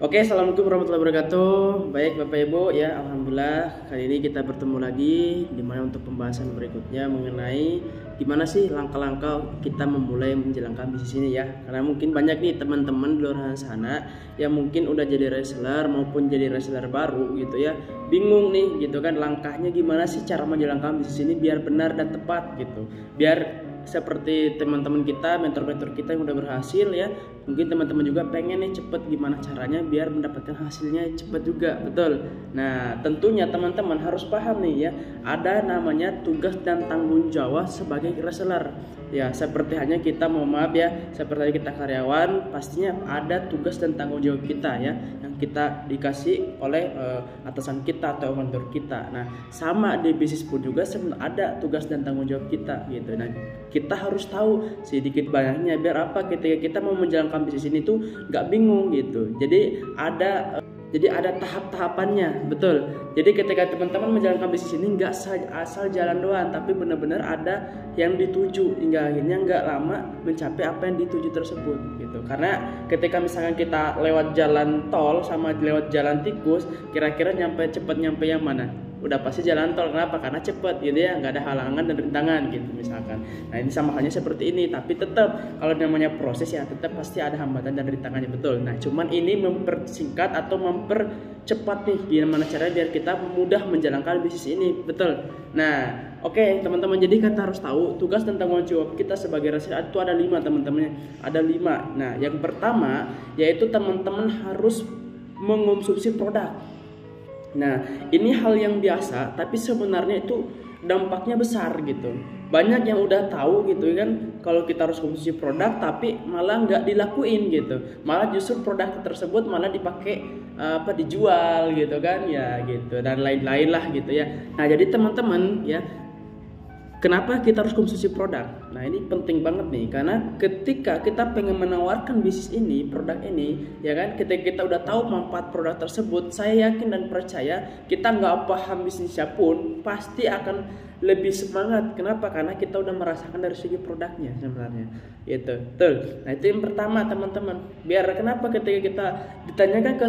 Oke, assalamualaikum warahmatullahi wabarakatuh. Baik Bapak Ibu ya, alhamdulillah kali ini kita bertemu lagi di mana untuk pembahasan berikutnya mengenai gimana sih langkah-langkah kita memulai menjalankan bisnis ini ya. Karena mungkin banyak nih teman-teman di luar sana yang mungkin udah jadi reseller maupun jadi reseller baru gitu ya. Bingung nih gitu kan, langkahnya gimana sih cara menjalankan bisnis ini biar benar dan tepat gitu. Biar seperti teman-teman kita, mentor-mentor kita yang udah berhasil ya. Mungkin teman-teman juga pengen nih cepet gimana caranya biar mendapatkan hasilnya cepet juga, betul. Nah, tentunya teman-teman harus paham nih ya, ada namanya tugas dan tanggung jawab sebagai reseller. Ya, seperti hanya kita maaf ya, seperti kita karyawan, pastinya ada tugas dan tanggung jawab kita ya, yang kita dikasih oleh atasan kita atau mentor kita. Nah, sama di bisnis pun juga sebenarnya ada tugas dan tanggung jawab kita gitu. Nah, kita harus tahu sedikit banyaknya biar apa ketika kita mau menjalankan bisnis ini tuh nggak bingung gitu. Jadi ada tahap-tahapannya, betul. Jadi ketika teman-teman menjalankan bisnis ini nggak asal jalan doang, tapi benar-benar ada yang dituju hingga akhirnya nggak lama mencapai apa yang dituju tersebut gitu. Karena ketika misalkan kita lewat jalan tol sama lewat jalan tikus, kira-kira cepet nyampe yang mana? Udah pasti jalan tol. Kenapa? Karena cepet gitu ya, nggak ada halangan dan rintangan gitu misalkan. Nah, ini sama halnya seperti ini, tapi tetap kalau namanya proses ya tetap pasti ada hambatan dan rintangannya, betul. Nah, cuman ini mempersingkat atau mempercepat nih gimana caranya biar kita mudah menjalankan bisnis ini, betul. Nah, oke, teman-teman, jadi kita harus tahu tugas dan tanggung jawab kita sebagai reseller itu ada 5, teman-temannya. Ada 5. Nah, yang pertama yaitu teman-teman harus mengonsumsi produk. Nah, ini hal yang biasa, tapi sebenarnya itu dampaknya besar gitu. Banyak yang udah tahu gitu kan, kalau kita harus konsumsi produk, tapi malah nggak dilakuin gitu. Malah justru produk tersebut malah dipakai dijual gitu kan, ya gitu dan lain-lain lah gitu ya. Nah, jadi teman-teman ya, kenapa kita harus konsumsi produk? Nah, ini penting banget nih, karena ketika kita pengen menawarkan bisnis ini, produk ini, ya kan, ketika kita udah tahu manfaat produk tersebut, saya yakin dan percaya kita nggak paham bisnisnya pun pasti akan lebih semangat. Kenapa? Karena kita udah merasakan dari segi produknya sebenarnya. Itu, betul. Nah, itu yang pertama, teman-teman. Biar kenapa ketika kita ditanyakan ke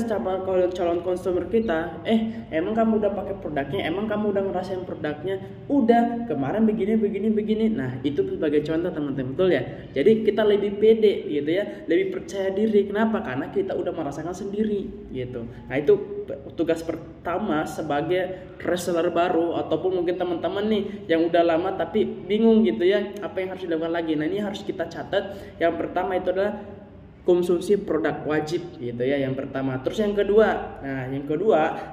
calon konsumer kita, emang kamu udah pakai produknya? Emang kamu udah ngerasain produknya? Udah, kemarin begini. Nah, itu sebagai contoh, teman-teman, betul ya. Jadi kita lebih pede gitu ya, lebih percaya diri. Kenapa? Karena kita udah merasakan sendiri gitu. Nah, itu tugas pertama sebagai reseller baru, ataupun mungkin teman-teman nih yang udah lama tapi bingung gitu ya, apa yang harus dilakukan lagi. Nah, ini harus kita catat. Yang pertama itu adalah konsumsi produk wajib gitu ya, yang pertama. Terus yang kedua,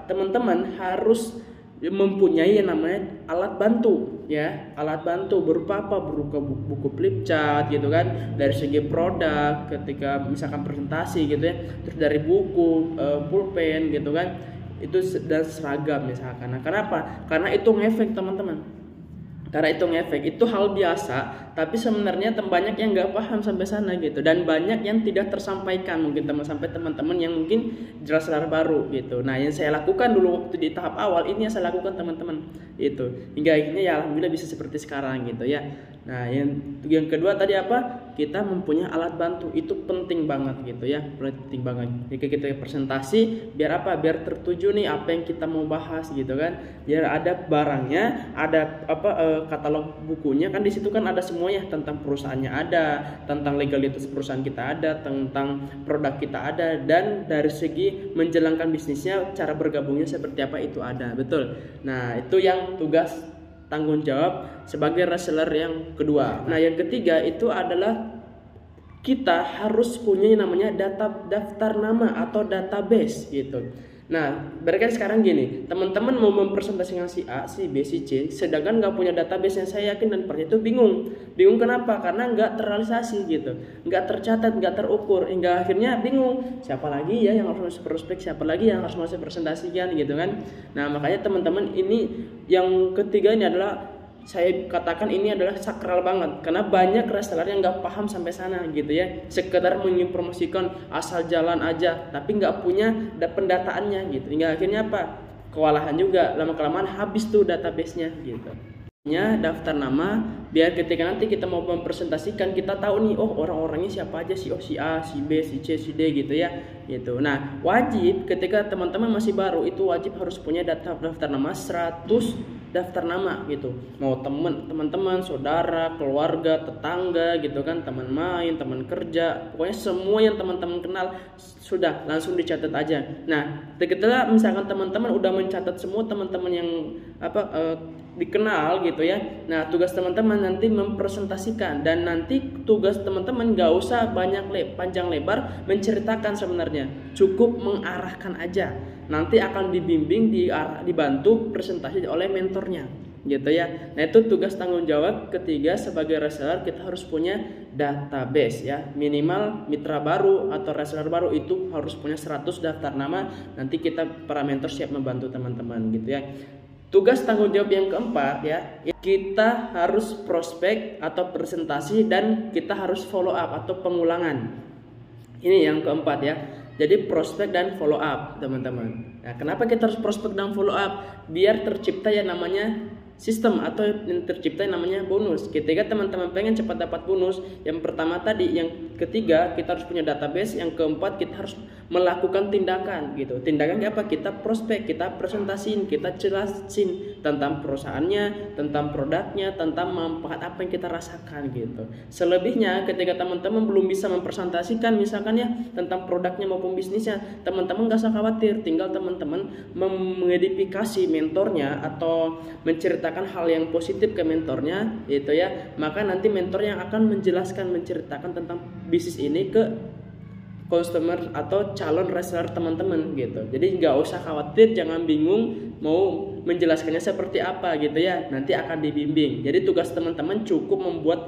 teman-teman harus mempunyai yang namanya alat bantu ya. Alat bantu berupa apa? Berupa buku flipchart gitu kan, dari segi produk ketika misalkan presentasi gitu ya, terus dari buku, pulpen gitu kan, itu dan seragam misalkan. Nah, kenapa? Karena itu ngefek, teman-teman. Karena itu ngefek, itu hal biasa, tapi sebenarnya banyak yang nggak paham sampai sana gitu, dan banyak yang tidak tersampaikan mungkin teman-teman yang mungkin reseller baru gitu. Nah, yang saya lakukan dulu waktu di tahap awal ini yang saya lakukan, teman-teman, itu hingga akhirnya ya alhamdulillah bisa seperti sekarang gitu ya. Nah, yang kedua tadi apa? Kita mempunyai alat bantu, itu penting banget gitu ya, penting banget. Jika kita presentasi, biar apa? Biar tertuju nih apa yang kita mau bahas gitu kan. Biar ada barangnya, ada katalog bukunya kan, di situ kan ada semuanya, tentang perusahaannya ada, tentang legalitas perusahaan kita ada, tentang produk kita ada, dan dari segi menjalankan bisnisnya, cara bergabungnya seperti apa itu ada, betul. Nah, itu yang tugas tanggung jawab sebagai reseller yang kedua. Nah, yang ketiga itu adalah kita harus punya yang namanya daftar nama atau database gitu. Nah, berarti sekarang gini, teman-teman mau mempresentasikan si A, si B, si C, sedangkan nggak punya database yang saya yakin dan percaya, itu bingung. Bingung kenapa? Karena nggak terrealisasi gitu, nggak tercatat, nggak terukur, hingga akhirnya bingung. Siapa lagi ya yang harus prospek? Siapa lagi yang harus saya presentasikan gitu kan? Nah, makanya teman-teman, ini yang ketiga ini adalah, saya katakan ini adalah sakral banget, karena banyak reseller yang nggak paham sampai sana gitu ya, sekedar mempromosikan asal jalan aja tapi nggak punya pendataannya gitu, hingga akhirnya apa? Kewalahan juga, lama kelamaan habis tuh database-nya gitu. daftar nama, biar ketika nanti kita mau mempresentasikan kita tahu nih, oh orang-orangnya siapa aja sih, oh si A, si B, si C, si D gitu ya, gitu. Nah, wajib ketika teman-teman masih baru itu wajib harus punya daftar nama 100 daftar nama gitu. Mau teman-teman, saudara, keluarga, tetangga gitu kan, teman main, teman kerja, pokoknya semua yang teman-teman kenal sudah langsung dicatat aja. Nah, ketika misalkan teman-teman udah mencatat semua teman-teman yang dikenal gitu ya. Nah, tugas teman-teman nanti mempresentasikan, dan nanti tugas teman-teman gak usah panjang lebar menceritakan sebenarnya, cukup mengarahkan aja. Nanti akan dibimbing, dibantu presentasi oleh mentornya gitu ya. Nah, itu tugas tanggung jawab ketiga sebagai reseller, kita harus punya database ya. Minimal mitra baru atau reseller baru itu harus punya 100 daftar nama. Nanti kita para mentor siap membantu teman-teman gitu ya. Tugas tanggung jawab yang keempat ya, kita harus prospek atau presentasi, dan kita harus follow up atau pengulangan. Ini yang keempat ya. Jadi prospek dan follow up teman-teman. Nah, kenapa kita harus prospek dan follow up? Biar tercipta yang namanya sistem atau yang tercipta yang namanya bonus. Ketika teman-teman pengen cepat dapat bonus, yang pertama tadi, yang ketiga kita harus punya database, yang keempat kita harus melakukan tindakan gitu. Tindakannya apa? Kita prospek, kita presentasiin, kita jelasin tentang perusahaannya, tentang produknya, tentang manfaat apa yang kita rasakan gitu. Selebihnya ketika teman-teman belum bisa mempresentasikan misalkan ya tentang produknya maupun bisnisnya, teman-teman gak usah khawatir, tinggal teman-teman mengedifikasi mentornya atau menceritakan hal yang positif ke mentornya gitu ya. Maka nanti mentor yang akan menceritakan tentang bisnis ini ke customer atau calon reseller teman-teman gitu. Jadi nggak usah khawatir, jangan bingung mau menjelaskannya seperti apa gitu ya. Nanti akan dibimbing. Jadi tugas teman-teman cukup membuat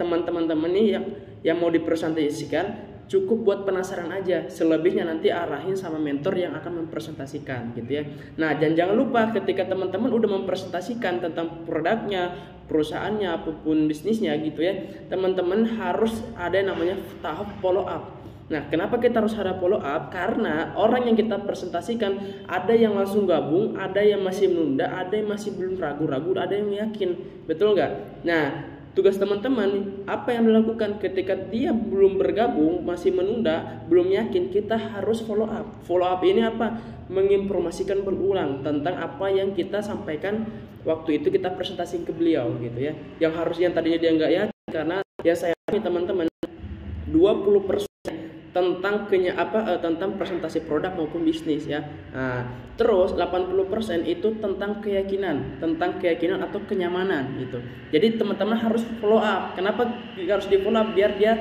teman-teman ini yang mau dipresentasikan, cukup buat penasaran aja. Selebihnya nanti arahin sama mentor yang akan mempresentasikan gitu ya. Nah, dan jangan lupa ketika teman-teman udah mempresentasikan tentang produknya, perusahaannya, apapun bisnisnya gitu ya, teman-teman harus ada yang namanya tahap follow up. Nah, kenapa kita harus ada follow up? Karena orang yang kita presentasikan ada yang langsung gabung, ada yang masih menunda, ada yang masih belum ragu-ragu, ada yang yakin. Betul nggak? Nah, tugas teman-teman apa yang dilakukan ketika dia belum bergabung, masih menunda, belum yakin, kita harus follow up. Follow up ini apa? Menginformasikan berulang tentang apa yang kita sampaikan waktu itu kita presentasi ke beliau gitu ya. Yang harusnya tadinya dia nggak yakin, karena ya saya teman-teman 20% tentang tentang presentasi produk maupun bisnis ya. Nah, terus 80% itu tentang keyakinan atau kenyamanan gitu. Jadi teman-teman harus follow up. Kenapa harus di follow up? Biar dia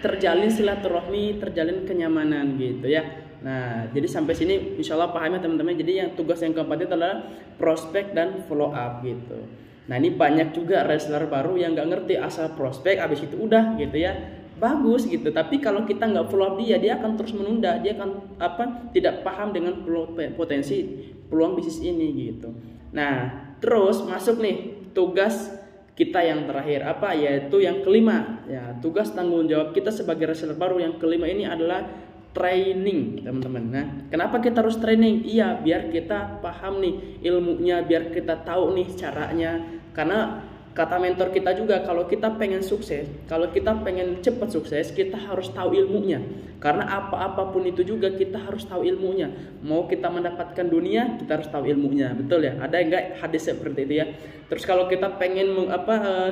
terjalin silaturahmi, terjalin kenyamanan gitu ya. Nah, jadi sampai sini insya Allah paham ya teman-teman. Jadi yang tugas yang keempat itu adalah prospek dan follow up gitu. Nah, ini banyak juga reseller baru yang nggak ngerti, asal prospek habis itu udah gitu ya. Bagus gitu, tapi kalau kita nggak follow up dia akan terus menunda, dia akan tidak paham dengan potensi peluang bisnis ini gitu. Nah, terus masuk nih tugas kita yang terakhir yaitu yang kelima ya, tugas tanggung jawab kita sebagai reseller baru yang kelima ini adalah training teman-teman. Nah, kenapa kita harus training? Iya, biar kita paham nih ilmunya, biar kita tahu nih caranya. Karena kata mentor kita juga, kalau kita pengen sukses, kalau kita pengen cepat sukses, kita harus tahu ilmunya. Karena apapun itu juga kita harus tahu ilmunya. Mau kita mendapatkan dunia, kita harus tahu ilmunya. Betul ya? Ada enggak hadis seperti itu ya? Terus kalau kita pengen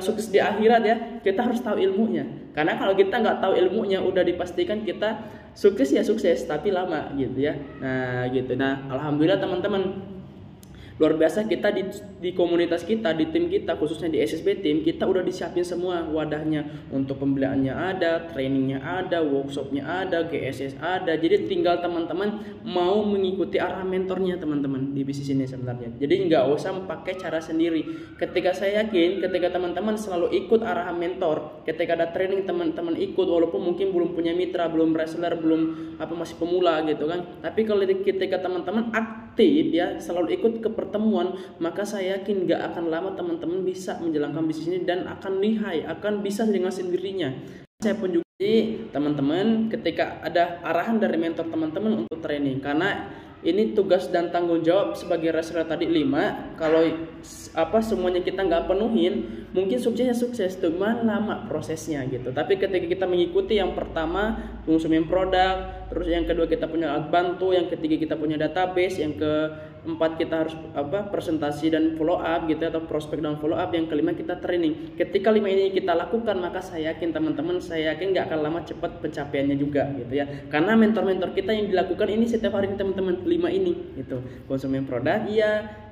sukses di akhirat ya, kita harus tahu ilmunya. Karena kalau kita nggak tahu ilmunya, udah dipastikan kita sukses ya sukses, tapi lama gitu ya. Nah gitu. Nah, alhamdulillah teman-teman, luar biasa kita di komunitas kita, di tim kita, khususnya di SSB tim, kita udah disiapin semua wadahnya. Untuk pembelaannya ada, trainingnya ada, workshopnya ada, GSS ada. Jadi tinggal teman-teman mau mengikuti arah mentornya teman-teman di bisnis ini sebenarnya. Jadi nggak usah pakai cara sendiri. Ketika saya yakin, ketika teman-teman selalu ikut arahan mentor, ketika ada training teman-teman ikut, walaupun mungkin belum punya mitra, belum reseller, belum masih pemula gitu kan. Tapi kalau ketika teman-teman aktif ya, selalu ikut ke pertemuan, maka saya yakin gak akan lama teman-teman bisa menjalankan bisnis ini dan akan lihai, akan bisa dengan sendirinya. Saya pun juga teman-teman ketika ada arahan dari mentor teman-teman untuk training, karena ini tugas dan tanggung jawab sebagai reseller tadi 5. Kalau semuanya kita nggak penuhin, mungkin suksesnya sukses, cuman lama prosesnya gitu. Tapi ketika kita mengikuti yang pertama konsumen produk, terus yang kedua kita punya alat bantu, yang ketiga kita punya database, yang keempat kita harus presentasi dan follow up gitu, atau prospek dan follow up, yang kelima kita training. Ketika 5 ini kita lakukan, maka saya yakin teman-teman, saya yakin nggak akan lama cepat pencapaiannya juga gitu ya. Karena mentor-mentor kita yang dilakukan ini setiap hari teman-teman, 5 ini gitu. Konsumen produk iya,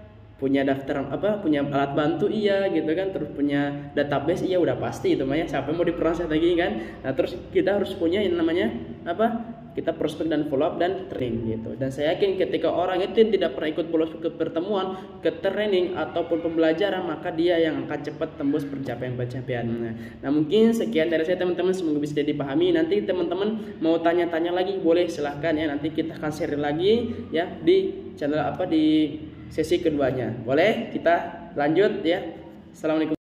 punya daftar punya alat bantu iya gitu kan, terus punya database iya, udah pasti itu mah ya, siapa mau diproses lagi kan. Nah terus kita harus punya yang namanya kita prospek dan follow up dan training gitu. Dan saya yakin ketika orang itu yang tidak pernah ikut bolos ke pertemuan, ke training ataupun pembelajaran, maka dia yang akan cepat tembus pencapaian. Nah mungkin sekian dari saya teman-teman, semoga bisa dipahami. Nanti teman-teman mau tanya-tanya lagi boleh, silahkan ya, nanti kita akan share lagi ya di channel di sesi keduanya. Boleh kita lanjut ya. Assalamualaikum.